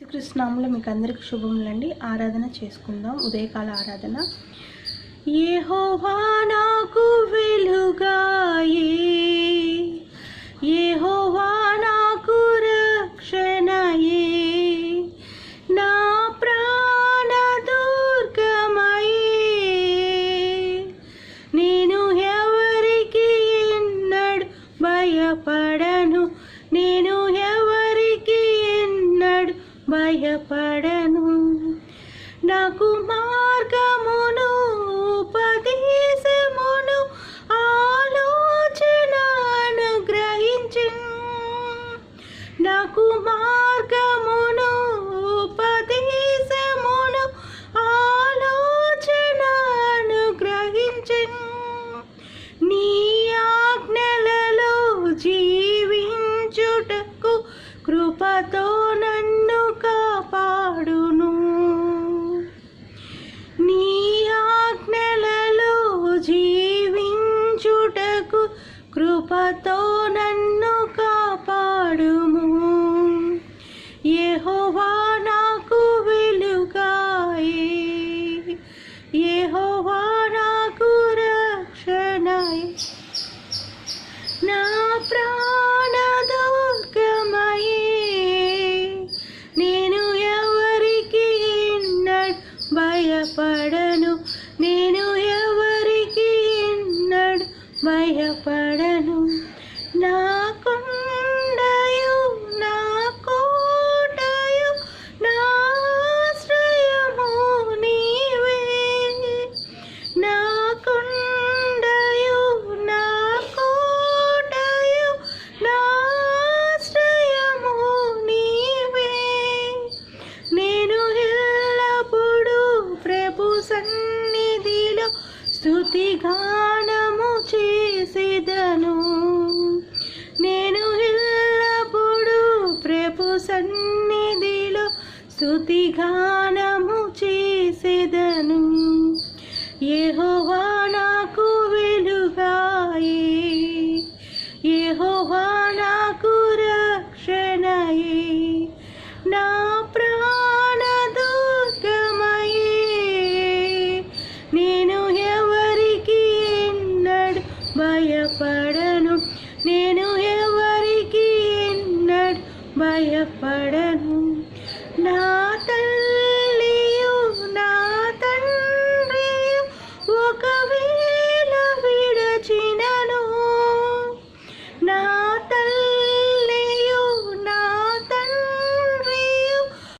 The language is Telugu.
శ్రీకృష్ణనామంలో మీకు అందరికీ శుభములండి. ఆరాధన చేసుకుందాం. ఉదయకాల ఆరాధన. యెహోవా నాకు వెలుగాయే, యెహోవా నాకు రక్షణయే, నా ప్రాణ దుర్గమయే, నేను ఎవరికి ఎన్నడు భయపడను, నేను ఎవరికి ఎన్నడు భయపడను. నాకు మార్గమును ఉపదేశమును ఆలోచన అనుగ్రహించును. నాకు మార్గమును ఉపదేశమును ఆలోచన అనుగ్రహించును. నీ ఆజ్ఞలలో జీవించుటకు కృపతో నన్ను కాపాడును. నీ ఆజ్ఞలలో జీవించుటకు కృపతో నన్ను కాపాడుము. యెహోవా నాకు వెలుగాయే, యెహోవా నాకు రక్షణయే, నా ప్రాణ దుర్గమయే, నేను ఎవరికి ఎన్నడు భయపడను, నేను ఎవరికి ఎన్నడు భయపడను. నా కొండయు నా కోటయు నా ఆశ్రయము నీవే, నా కొండయు నా కోటయు నా ఆశ్రయము నీవే, నేను ఎల్లప్పుడూ ప్రభు సన్నిధిలో స్తుతిగానము చేసేదను. నేను ఎల్లప్పుడూ ప్రభు సన్నిధిలో స్తుతిగానము చేసేదను. యెహోవా